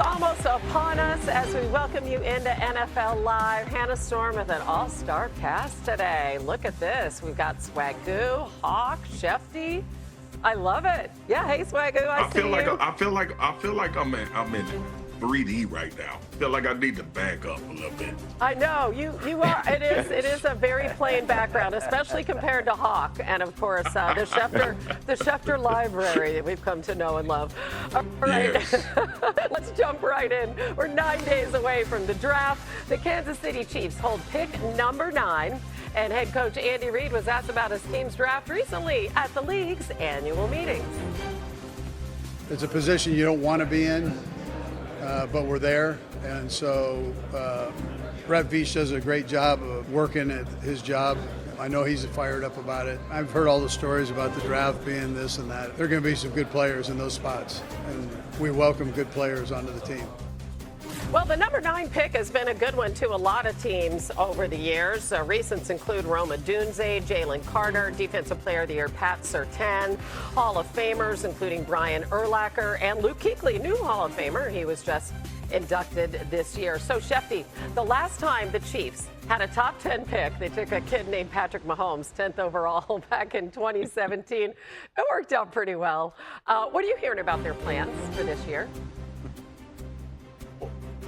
almost upon us as we welcome you into NFL Live. Hannah Storm with an all-star cast today. Look at this. We've got Swagoo, Hawk, Shefty. I love it. Yeah, hey Swagoo, I see you. I feel like I'm in 3D right now. I feel like I need to back up a little bit. I know you are. It is a very plain background, especially compared to Hawk, and of course the Schefter library that we've come to know and love. All right, Yes. Let's jump right in. We're 9 days away from the draft. The Kansas City Chiefs hold pick number 9. And head coach Andy Reid was asked about his team's draft recently at the league's annual meetings. It's a position you don't want to be in, but we're there. And so Brett Veach does a great job of working at his job. I know he's fired up about it. I've heard all the stories about the draft being this and that. There are going to be some good players in those spots, and we welcome good players onto the team. Well, the number 9 pick has been a good one to a lot of teams over the years. Recents include Roma Dunze, Jalen Carter, Defensive Player of the Year Pat Surtain, Hall of Famers including Brian Urlacher, and Luke Kuechly, new Hall of Famer. He was just inducted this year. So, Shefty, the last time the Chiefs had a top 10 pick, they took a kid named Patrick Mahomes, 10th overall back in 2017. It worked out pretty well. What are you hearing about their plans for this year?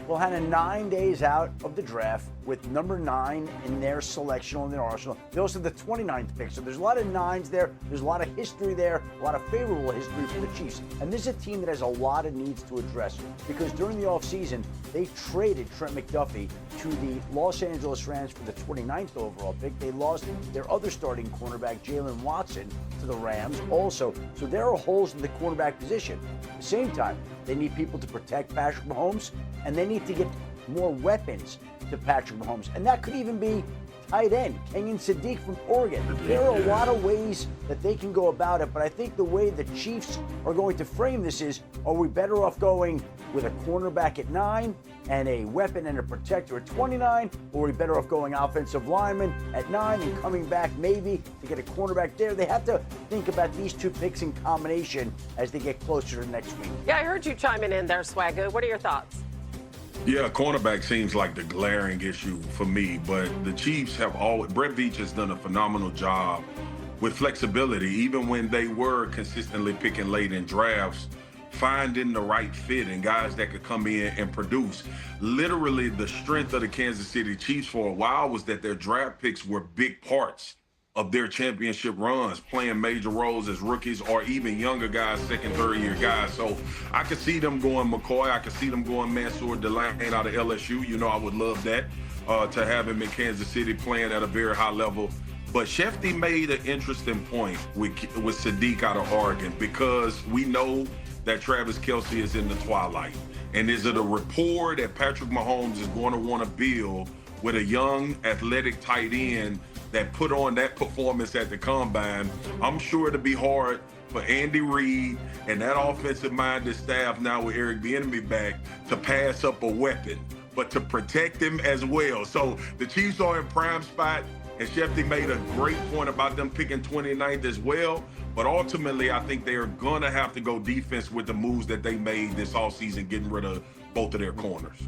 Well, Hannah, 9 days out of the draft with number 9 in their selection on their arsenal. They also have the 29th pick. So there's a lot of 9s there. There's a lot of history there, a lot of favorable history for the Chiefs. And this is a team that has a lot of needs to address because during the offseason, they traded Trent McDuffie to the Los Angeles Rams for the 29th overall pick. They lost their other starting cornerback, Jalen Watson, to the Rams also. So there are holes in the cornerback position. At the same time, they need people to protect Patrick Mahomes, and they need to get more weapons to Patrick Mahomes. And that could even be tight end, Kenyon Sadiq from Oregon. There are a lot of ways that they can go about it, but I think the way the Chiefs are going to frame this is, are we better off going with a cornerback at 9 and a weapon and a protector at 29, or are we better off going offensive lineman at 9 and coming back maybe to get a cornerback there? They have to think about these two picks in combination as they get closer to next week. Yeah, I heard you chiming in there, Swagoo. What are your thoughts? Yeah, cornerback seems like the glaring issue for me, but the Chiefs have always, Brett Veach has done a phenomenal job with flexibility, even when they were consistently picking late in drafts, finding the right fit and guys that could come in and produce. Literally, the strength of the Kansas City Chiefs for a while was that their draft picks were big parts of their championship runs, playing major roles as rookies or even younger guys, second, third year guys. So I could see them going McCoy. I could see them going Mansour Delane out of LSU. You know, I would love that to have him in Kansas City playing at a very high level. But Shefty made an interesting point with Sadiq out of Oregon because we know that Travis Kelce is in the twilight. And is it a rapport that Patrick Mahomes is going to want to build with a young, athletic tight end that put on that performance at the combine? I'm sure it'll be hard for Andy Reid and that offensive-minded staff now with Eric Bieniemy back to pass up a weapon, but to protect him as well. So the Chiefs are in prime spot, and Shefty made a great point about them picking 29th as well. But ultimately, I think they are going to have to go defense with the moves that they made this offseason, getting rid of both of their corners.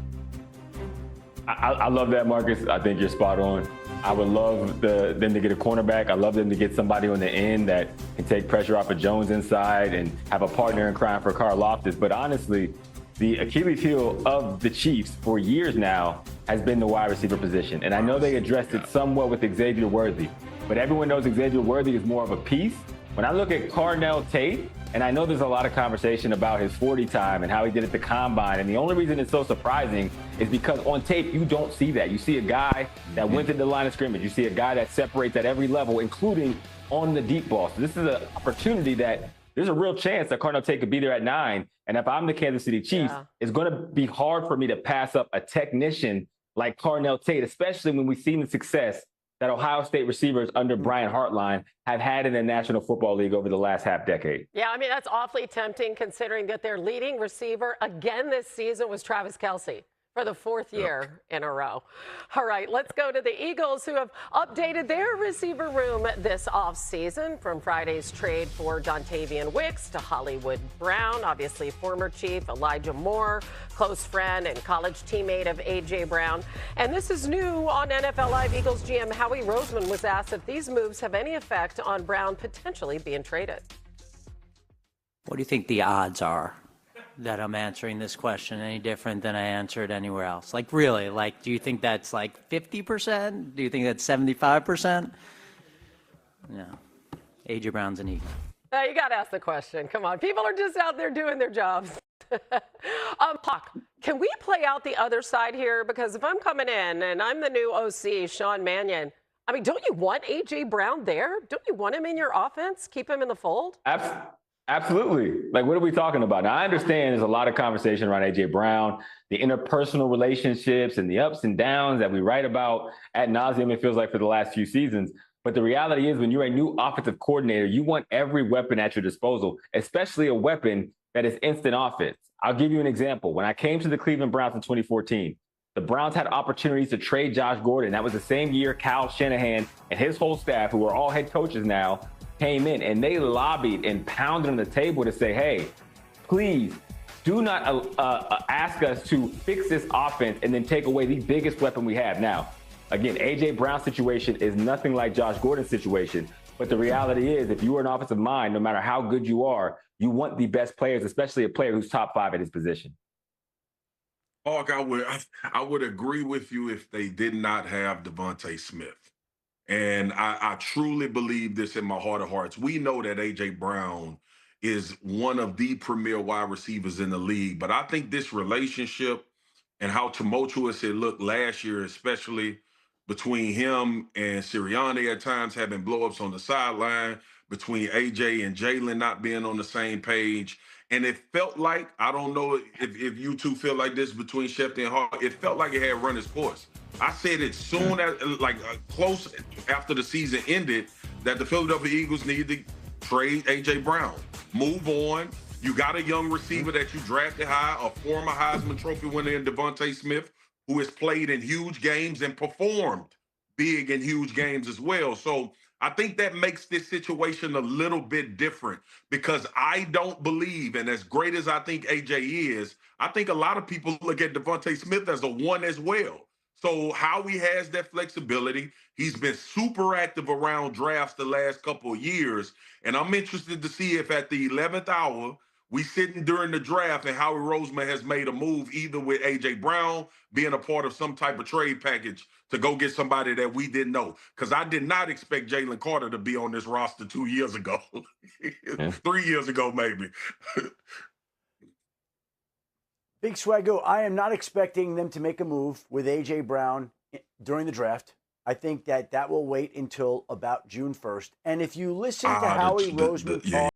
I love that, Marcus. I think you're spot on. I would love them to get a cornerback. I love them to get somebody on the end that can take pressure off of Jones inside and have a partner in crime for Karl Loftus. But honestly, the Achilles heel of the Chiefs for years now has been the wide receiver position. And I know they addressed it somewhat with Xavier Worthy, but everyone knows Xavier Worthy is more of a piece. When I look at Carnell Tate, and I know there's a lot of conversation about his 40 time and how he did at the combine, and the only reason it's so surprising is because on tape, you don't see that. You see a guy that went to the line of scrimmage. You see a guy that separates at every level, including on the deep ball. So this is an opportunity that there's a real chance that Carnell Tate could be there at 9. And if I'm the Kansas City Chiefs, it's going to be hard for me to pass up a technician like Carnell Tate, especially when we've seen the success that Ohio State receivers under Brian Hartline have had in the National Football League over the last half decade. Yeah, I mean, that's awfully tempting considering that their leading receiver again this season was Travis Kelce For the fourth year in a row. All right, let's go to the Eagles, who have updated their receiver room this offseason, from Friday's trade for Dontavian Wicks to Hollywood Brown, obviously former Chief Elijah Moore, close friend and college teammate of A.J. Brown. And this is new on NFL Live. Eagles GM Howie Roseman was asked if these moves have any effect on Brown potentially being traded. What do you think the odds are that I'm answering this question any different than I answered anywhere else? Like, really? Like, do you think that's like 50%? Do you think that's 75%? No. A.J. Brown's an Eagle. You got to ask the question. Come on. People are just out there doing their jobs. Hawk, can we play out the other side here? Because if I'm coming in and I'm the new OC, Sean Mannion, I mean, don't you want A.J. Brown there? Don't you want him in your offense? Keep him in the fold? Absolutely. Like, what are we talking about? Now, I understand there's a lot of conversation around A.J. Brown, the interpersonal relationships and the ups and downs that we write about ad nauseum, it feels like, for the last few seasons. But the reality is, when you're a new offensive coordinator, you want every weapon at your disposal, especially a weapon that is instant offense. I'll give you an example. When I came to the Cleveland Browns in 2014, the Browns had opportunities to trade Josh Gordon. That was the same year Kyle Shanahan and his whole staff, who are all head coaches now, came in, and they lobbied and pounded on the table to say, hey, please do not ask us to fix this offense and then take away the biggest weapon we have. Now, again, A.J. Brown's situation is nothing like Josh Gordon's situation, but the reality is, if you are an offensive mind, no matter how good you are, you want the best players, especially a player who's top 5 at his position. Hawk, I would agree with you if they did not have Devontae Smith. And I truly believe this in my heart of hearts. We know that A.J. Brown is one of the premier wide receivers in the league. But I think this relationship and how tumultuous it looked last year, especially between him and Sirianni at times having blowups on the sideline, between A.J. and Jaylen not being on the same page. And it felt like, I don't know if you two feel like this between Shefty and Hart, it felt like it had run its course. I said it soon as, close after the season ended, that the Philadelphia Eagles needed to trade A.J. Brown. Move on. You got a young receiver that you drafted high, a former Heisman Trophy winner in Devontae Smith, who has played in huge games and performed big in huge games as well. So I think that makes this situation a little bit different, because I don't believe, and as great as I think A.J. is, I think a lot of people look at Devontae Smith as a 1 as well. So Howie has that flexibility. He's been super active around drafts the last couple of years. And I'm interested to see if at the 11th hour, we sitting during the draft and Howie Roseman has made a move, either with A.J. Brown being a part of some type of trade package to go get somebody that we didn't know. Because I did not expect Jalen Carter to be on this roster 2 years ago. 3 years ago, maybe. Big Swaggo, I am not expecting them to make a move with A.J. Brown during the draft. I think that will wait until about June 1st. And if you listen to Howie Roseman talk,